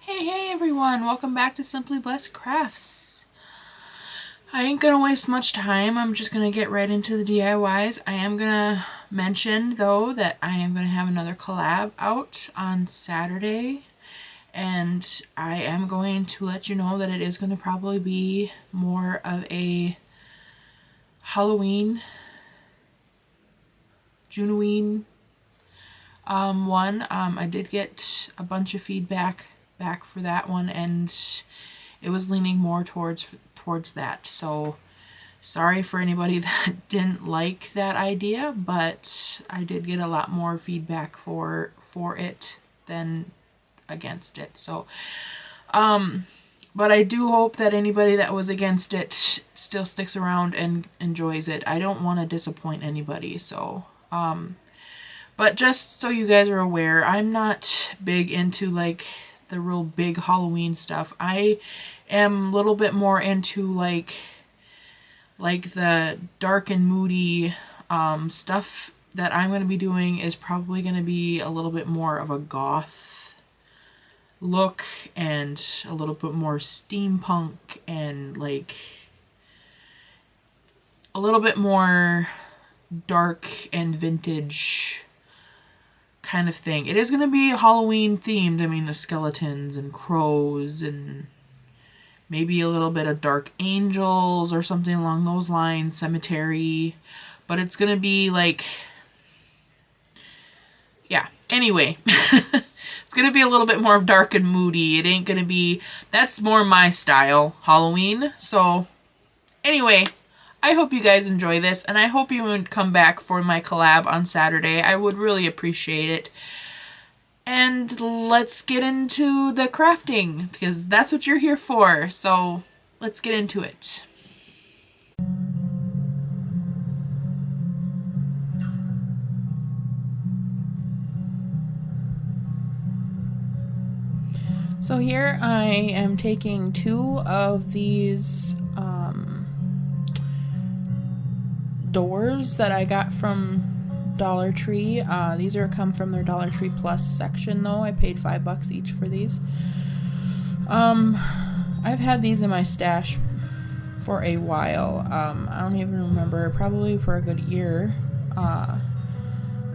Hey everyone, welcome back to Simply Blessed Crafts. I ain't gonna waste much time, I'm just gonna get right into the DIYs. I am gonna mention though that I am gonna have another collab out on Saturday, and I am going to let you know that it is gonna probably be more of a Halloween, Juneween one. I did get a bunch of feedback back for that one, and it was leaning more towards that. So sorry for anybody that didn't like that idea, but I did get a lot more feedback for it than against it. So but I do hope that anybody that was against it still sticks around and enjoys it. I don't want to disappoint anybody, so but just so you guys are aware, I'm not big into like the real big Halloween stuff. I am a little bit more into like the dark and moody stuff that I'm going to be doing is probably going to be a little bit more of a goth look and a little bit more steampunk and like a little bit more dark and vintage kind of thing. It is going to be Halloween themed. I mean, the skeletons and crows and maybe a little bit of dark angels or something along those lines, cemetery. But it's going to be like, yeah, anyway. It's going to be a little bit more of dark and moody. It ain't going to be, that's more my style, Halloween. So anyway, I hope you guys enjoy this, and I hope you would come back for my collab on Saturday. I would really appreciate it. And let's get into the crafting, because that's what you're here for. So let's get into it. So here I am taking two of these doors that I got from Dollar Tree. These come from their Dollar Tree Plus section though. I paid $5 each for these. I've had these in my stash for a while. I don't even remember, probably for a good year.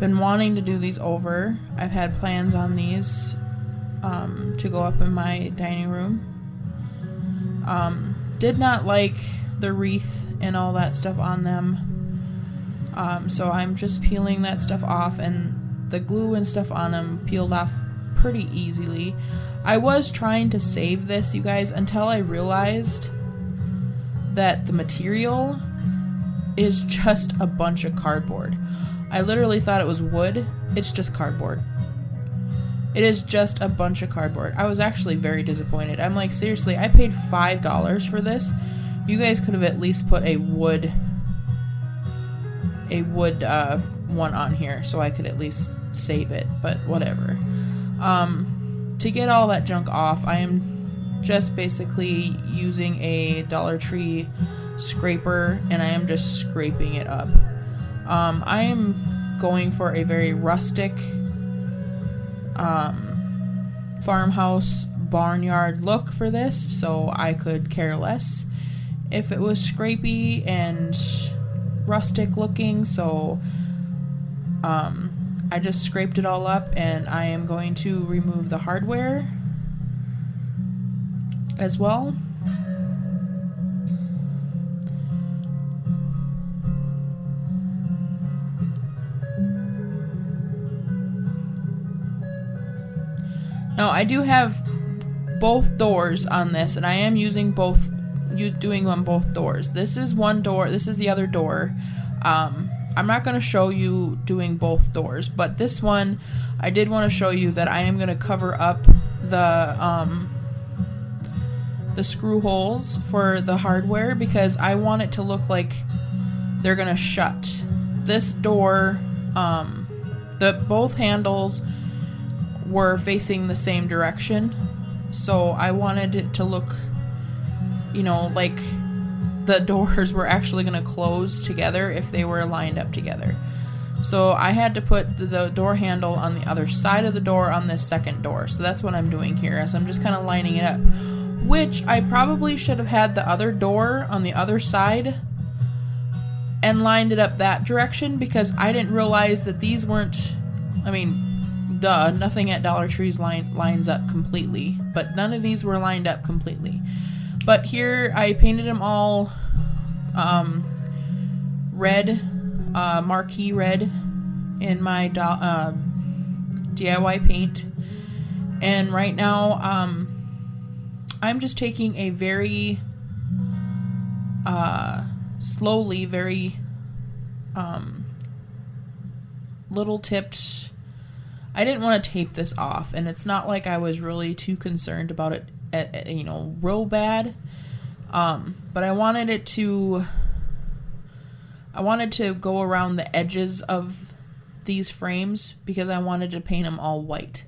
Been wanting to do these over. I've had plans on these to go up in my dining room. Did not like the wreath and all that stuff on them. So I'm just peeling that stuff off, and the glue and stuff on them peeled off pretty easily. I was trying to save this, you guys, until I realized that the material is just a bunch of cardboard. I literally thought it was wood. It's just cardboard. It is just a bunch of cardboard. I was actually very disappointed. I'm like, seriously, I paid $5 for this. You guys could have at least put a wood one on here so I could at least save it, but whatever. To get all that junk off, I am just basically using a Dollar Tree scraper, and I am just scraping it up. I am going for a very rustic farmhouse barnyard look for this, so I could care less if it was scrapey and rustic looking. So I just scraped it all up, and I am going to remove the hardware as well. Now I do have both doors on this, and I am using both, doing on both doors. This is one door, this is the other door. I'm not going to show you doing both doors, but this one I did want to show you that I am going to cover up the screw holes for the hardware, because I want it to look like they're going to shut. This door, both handles were facing the same direction, so I wanted it to look, you know, like the doors were actually going to close together if they were lined up together. So I had to put the door handle on the other side of the door on this second door. So that's what I'm doing here, as I'm just kind of lining it up. Which I probably should have had the other door on the other side and lined it up that direction, because I didn't realize that these weren't, I mean, duh, nothing at Dollar Tree's lines up completely. But none of these were lined up completely. But here I painted them all red, marquee red in my DIY paint. And right now I'm just taking a very slowly, very little tipped. I didn't want to tape this off, and it's not like I was really too concerned about it, you know, real bad. But I wanted to go around the edges of these frames because I wanted to paint them all white.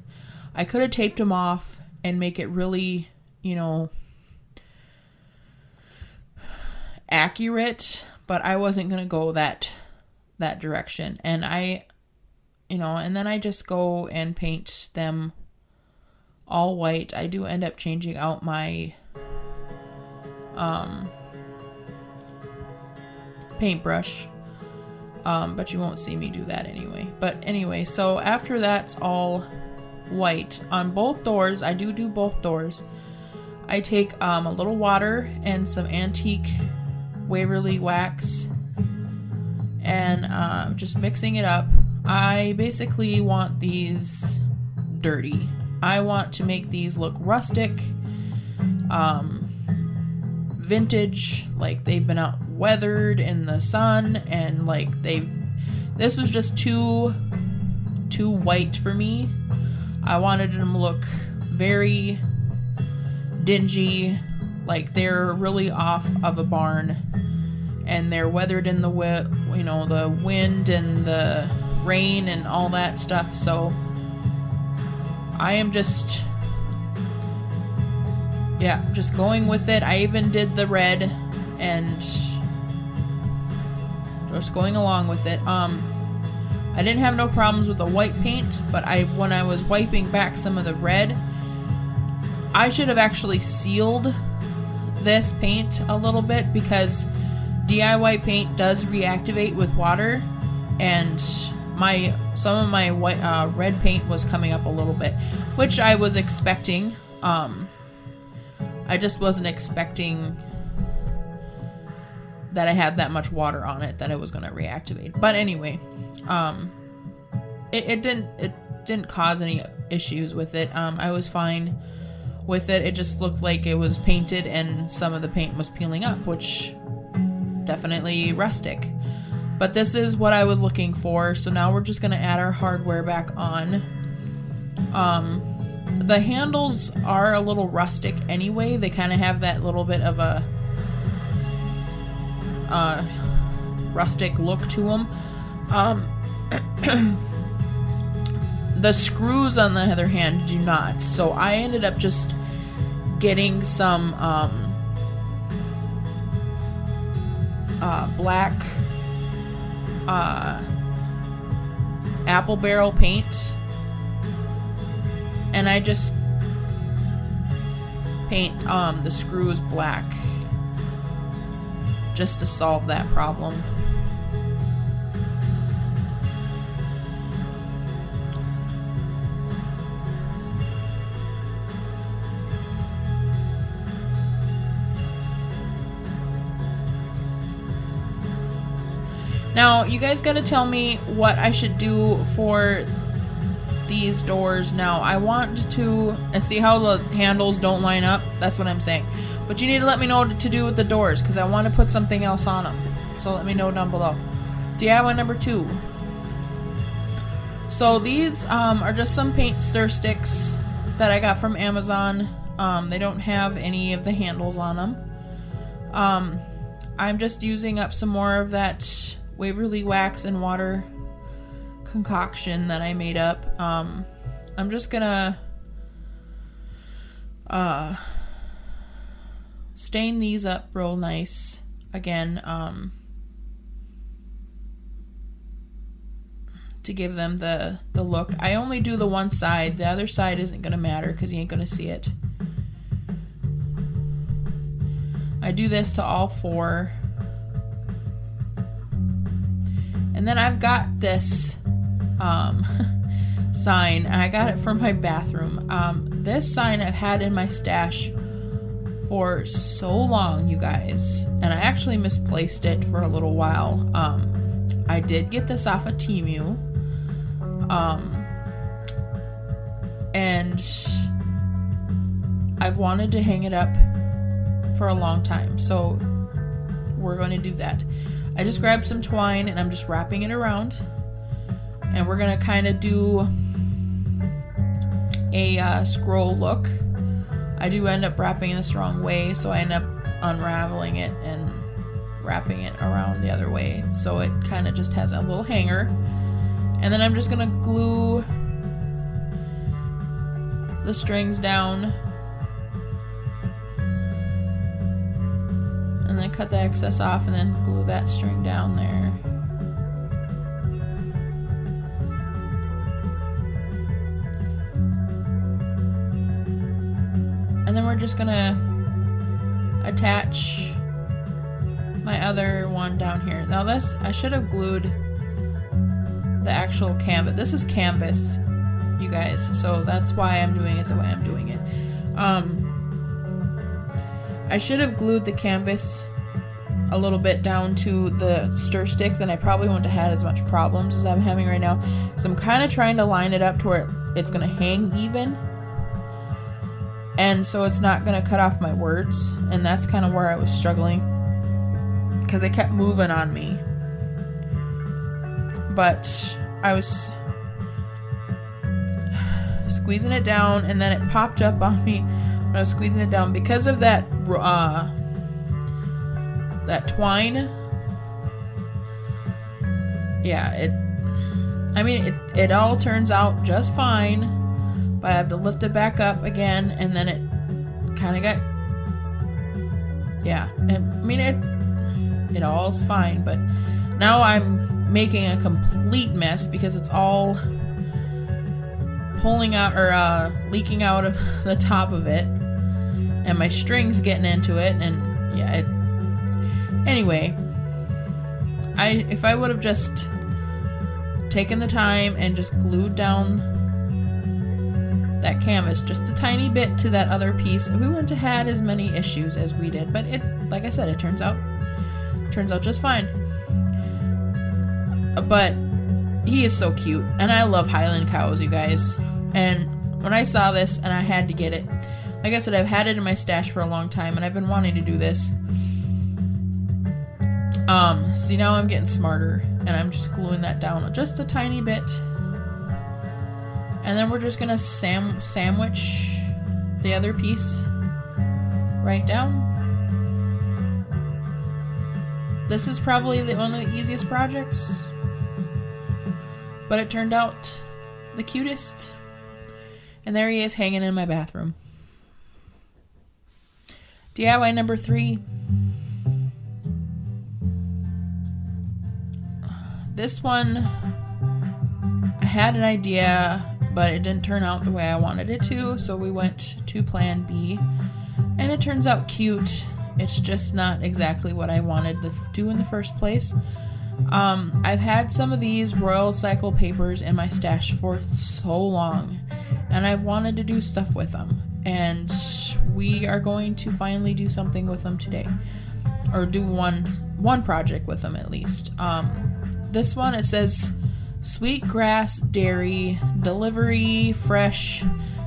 I could have taped them off and make it really, you know, accurate, but I wasn't going to go that direction. And and then I just go and paint them all white. I do end up changing out my paintbrush, but you won't see me do that anyway. But anyway, so after that's all white on both doors, I do both doors. I take a little water and some antique Waverly wax and just mixing it up. I basically want these dirty. I want to make these look rustic, vintage, like they've been out weathered in the sun, and like this was just too white for me. I wanted them to look very dingy, like they're really off of a barn and they're weathered in the the wind and the rain and all that stuff. So I am just going with it. I even did the red and just going along with it. I didn't have no problems with the white paint, but when I was wiping back some of the red, I should have actually sealed this paint a little bit, because DIY paint does reactivate with water, and some of my white red paint was coming up a little bit, which I was expecting. I just wasn't expecting that I had that much water on it that it was going to reactivate. But anyway, it didn't cause any issues with it. I was fine with it. It just looked like it was painted and some of the paint was peeling up, which definitely rustic. But this is what I was looking for. So now we're just going to add our hardware back on. The handles are a little rustic anyway. They kind of have that little bit of a rustic look to them. The screws, on the other hand, do not. So I ended up just getting some black apple barrel paint, and I just paint the screws black just to solve that problem. Now, you guys gotta tell me what I should do for these doors. Now, I want to see how the handles don't line up. That's what I'm saying. But you need to let me know what to do with the doors, because I want to put something else on them. So let me know down below. DIY number 2. So these are just some paint stir sticks that I got from Amazon. They don't have any of the handles on them. I'm just using up some more of that Waverly wax and water concoction that I made up. I'm just gonna stain these up real nice again. to give them the look. I only do the one side. The other side isn't going to matter because you ain't going to see it. I do this to all 4. And then I've got this sign. I got it from my bathroom. This sign I've had in my stash for so long, you guys. And I actually misplaced it for a little while. I did get this off of Temu. And I've wanted to hang it up for a long time. So we're going to do that. I just grabbed some twine and I'm just wrapping it around. And we're going to kind of do a scroll look. I do end up wrapping this the wrong way, so I end up unraveling it and wrapping it around the other way. So it kind of just has a little hanger. And then I'm just going to glue the strings down. And then cut the excess off and then glue that string down there. And then we're just gonna attach my other one down here. Now this, I should have glued the actual canvas. This is canvas, you guys, so that's why I'm doing it the way I'm doing it. I should have glued the canvas a little bit down to the stir sticks, and I probably wouldn't have had as much problems as I'm having right now. So I'm kind of trying to line it up to where it's going to hang even, and so it's not going to cut off my words, and that's kind of where I was struggling because it kept moving on me. But I was squeezing it down, and then it popped up on me when I was squeezing it down because of that that twine. Yeah, it all turns out just fine, but I have to lift it back up again, and then it kind of got, yeah, it all's fine, but now I'm making a complete mess because it's all pulling out or leaking out of the top of it, and my string's getting into it, and yeah, anyway, if I would have just taken the time and just glued down that canvas just a tiny bit to that other piece, we wouldn't have had as many issues as we did. But it, like I said, it turns out just fine. But he is so cute, and I love Highland cows, you guys. And when I saw this and I had to get it, like I said, I've had it in my stash for a long time, and I've been wanting to do this. See, now I'm getting smarter, and I'm just gluing that down just a tiny bit. And then we're just gonna sandwich the other piece right down. This is probably one of the easiest projects, but it turned out the cutest. And there he is hanging in my bathroom. DIY number 3. This one, I had an idea, but it didn't turn out the way I wanted it to, so we went to plan B, and it turns out cute. It's just not exactly what I wanted to do in the first place. I've had some of these Royal Cycle papers in my stash for so long, and I've wanted to do stuff with them, and we are going to finally do something with them today, or do one project with them at least. This one, it says Sweetgrass Dairy Delivery Fresh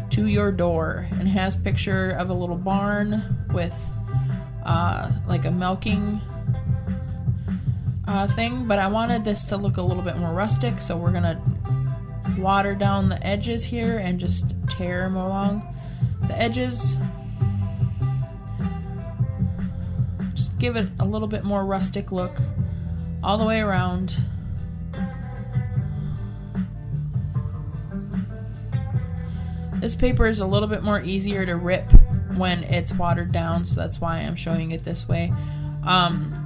to Your Door, and it has a picture of a little barn with like a milking thing, but I wanted this to look a little bit more rustic, so we're gonna water down the edges here and just tear them along the edges. Just give it a little bit more rustic look all the way around. This paper is a little bit more easier to rip when it's watered down, so that's why I'm showing it this way.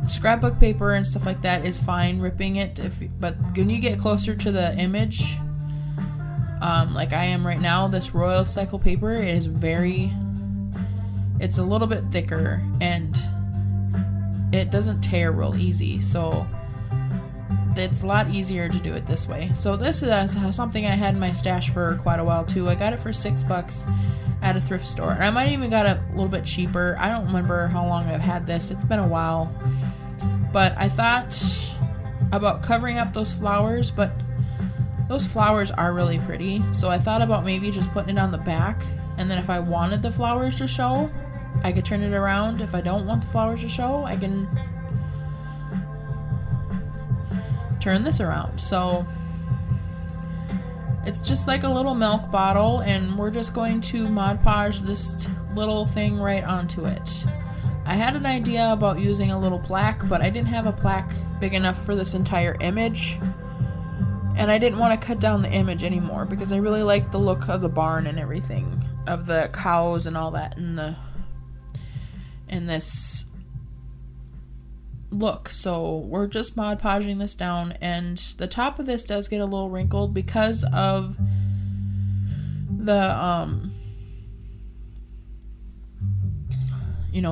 Scrapbook paper and stuff like that is fine ripping it, but when you get closer to the image, like I am right now, this Royal Cycle paper is it's a little bit thicker and it doesn't tear real easy, so it's a lot easier to do it this way. So this is something I had in my stash for quite a while too. I got it for $6 at a thrift store, and I might even got it a little bit cheaper. I don't remember how long I've had this. It's been a while, but I thought about covering up those flowers, but those flowers are really pretty, so I thought about maybe just putting it on the back, and then if I wanted the flowers to show, I could turn it around. If I don't want the flowers to show, I can turn this around. So it's just like a little milk bottle, and we're just going to Mod Podge this little thing right onto it. I had an idea about using a little plaque, but I didn't have a plaque big enough for this entire image, and I didn't want to cut down the image anymore because I really like the look of the barn and everything, of the cows and all that in this look. So we're just Mod Podging this down, and the top of this does get a little wrinkled because of the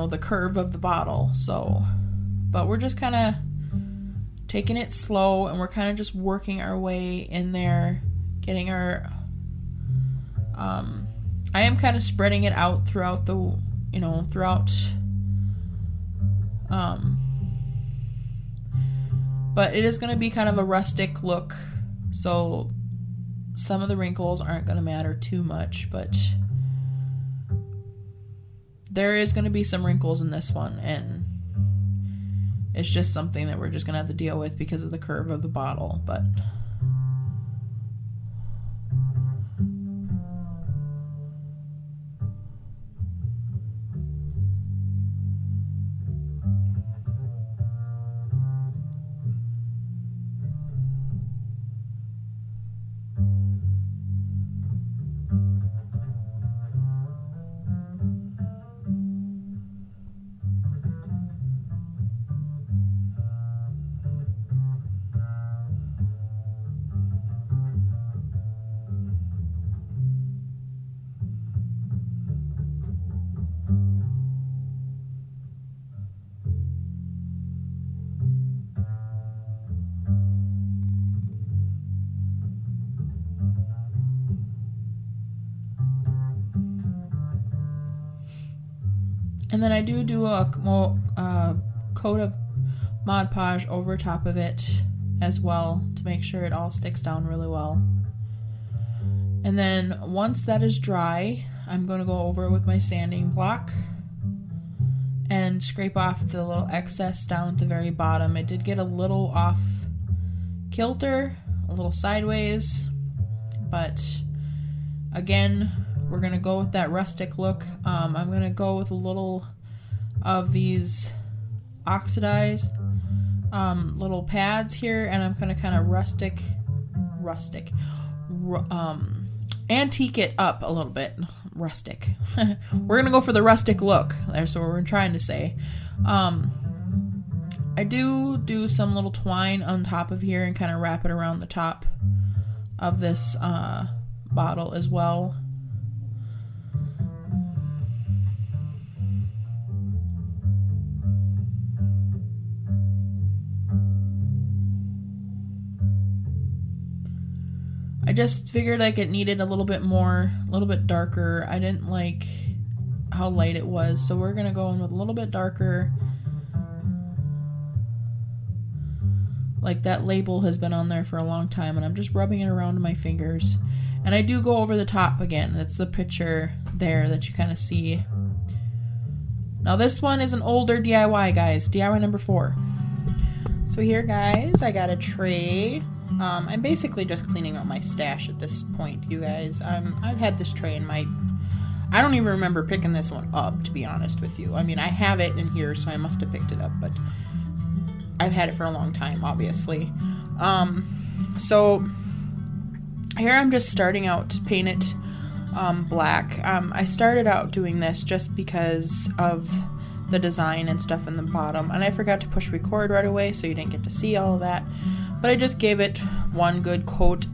the curve of the bottle. So, but we're just kind of taking it slow, and we're kind of just working our way in there, getting our I am kind of spreading it out throughout but it is going to be kind of a rustic look, so some of the wrinkles aren't going to matter too much, but there is going to be some wrinkles in this one, and it's just something that we're just going to have to deal with because of the curve of the bottle. But and then I do a coat of Mod Podge over top of it as well to make sure it all sticks down really well. And then once that is dry, I'm going to go over it with my sanding block and scrape off the little excess down at the very bottom. It did get a little off kilter, a little sideways, but again, we're going to go with that rustic look. I'm going to go with a little of these oxidized little pads here, and I'm going to kind of antique it up a little bit. Rustic. We're going to go for the rustic look. That's what we're trying to say. I do some little twine on top of here and kind of wrap it around the top of this bottle as well. I just figured like it needed a little bit darker. I didn't like how light it was, so we're gonna go in with a little bit darker. Like that label has been on there for a long time, and I'm just rubbing it around my fingers. And I do go over the top again. That's the picture there that you kind of see. Now this one is an older DIY, guys. DIY number 4. So here, guys, I got a tray. I'm basically just cleaning out my stash at this point, you guys. I've had this tray in my... I don't even remember picking this one up, to be honest with you. I mean, I have it in here, so I must have picked it up, but I've had it for a long time, obviously. So here I'm just starting out to paint it black. I started out doing this just because of the design and stuff in the bottom. And I forgot to push record right away, so you didn't get to see all of that. But I just gave it one good coat,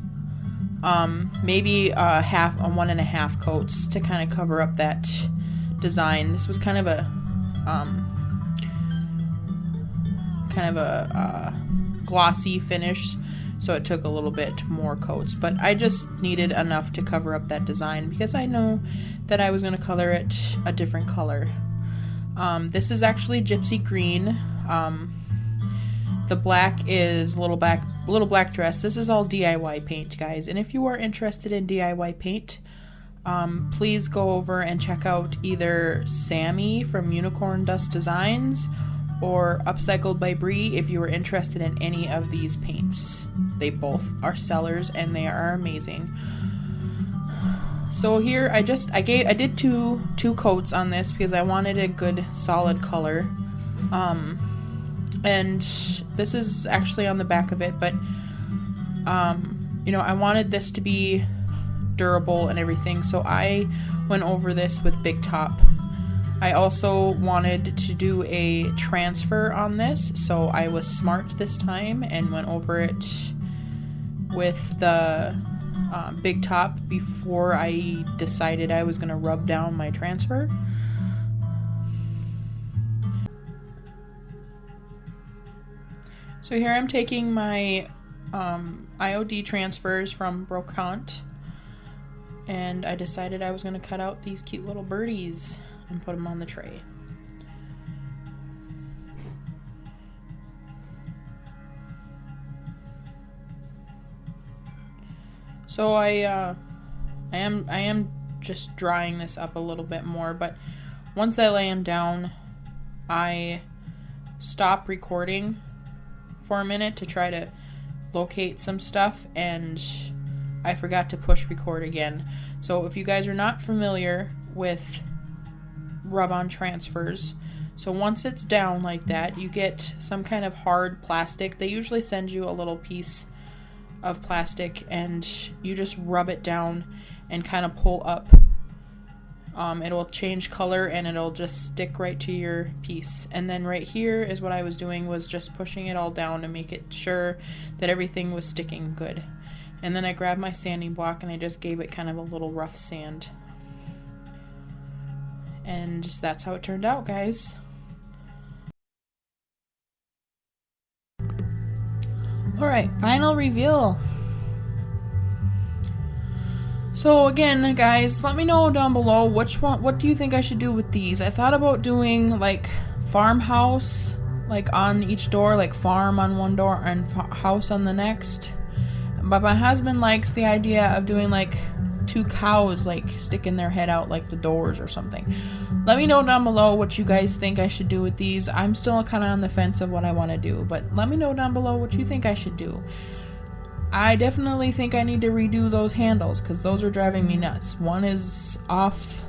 maybe 1.5 coats to kind of cover up that design. This was kind of a glossy finish, so it took a little bit more coats, but I just needed enough to cover up that design because I know that I was going to color it a different color. This is actually gypsy green. The black is little black dress. This is all DIY paint, guys, and if you are interested in DIY paint, please go over and check out either Sammy from Unicorn Dust Designs or Upcycled by Bree if you are interested in any of these paints. They both are sellers and they are amazing. So here I did two coats on this because I wanted a good solid color. And this is actually on the back of it, but you know, I wanted this to be durable and everything, so I went over this with Big Top. I also wanted to do a transfer on this, so I was smart this time and went over it with the Big Top before I decided I was going to rub down my transfer. So here I'm taking my IOD transfers from Brocante, and I decided I was going to cut out these cute little birdies and put them on the tray. So I am just drying this up a little bit more, but once I lay them down, I stop recording for a minute to try to locate some stuff, and I forgot to push record again. So if you guys are not familiar with rub-on transfers, so once it's down like that, you get some kind of hard plastic. They usually send you a little piece of plastic and you just rub it down and kind of pull up. It'll change color and it'll just stick right to your piece. And then right here is what I was doing, was just pushing it all down to make it sure that everything was sticking good. And then I grabbed my sanding block and I just gave it kind of a little rough sand. And that's how it turned out, guys. Alright, final reveal. So again, guys, let me know down below what do you think I should do with these. I thought about doing like farmhouse, like on each door, like farm on one door and house on the next. But my husband likes the idea of doing like 2 cows like sticking their head out like the doors or something. Let me know down below what you guys think I should do with these. I'm still kind of on the fence of what I want to do, but let me know down below what you think I should do. I definitely think I need to redo those handles because those are driving me nuts. One is off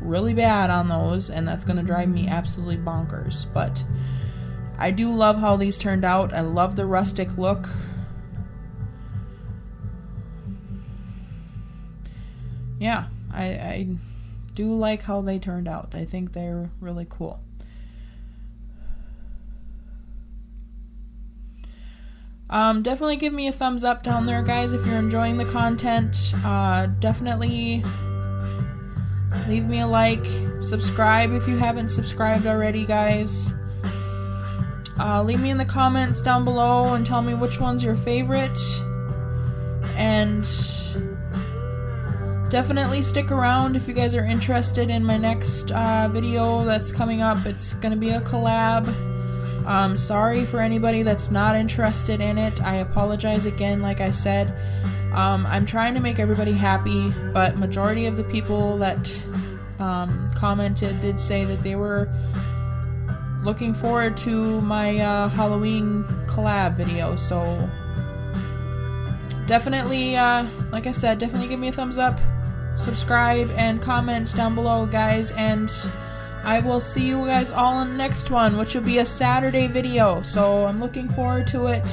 really bad on those, and that's going to drive me absolutely bonkers. But I do love how these turned out. I love the rustic look. Yeah, I do like how they turned out. I think they're really cool. Definitely give me a thumbs up down there, guys, if you're enjoying the content. Definitely leave me a like. Subscribe if you haven't subscribed already, guys. Leave me in the comments down below and tell me which one's your favorite. And definitely stick around if you guys are interested in my next video that's coming up. It's going to be a collab. Sorry for anybody that's not interested in it. I apologize again, like I said. I'm trying to make everybody happy, but majority of the people that commented did say that they were looking forward to my Halloween collab video. So definitely, like I said, definitely give me a thumbs up, subscribe, and comment down below, guys, and I will see you guys all in the next one, which will be a Saturday video, so I'm looking forward to it.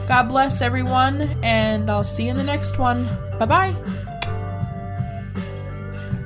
God bless everyone, and I'll see you in the next one. Bye-bye!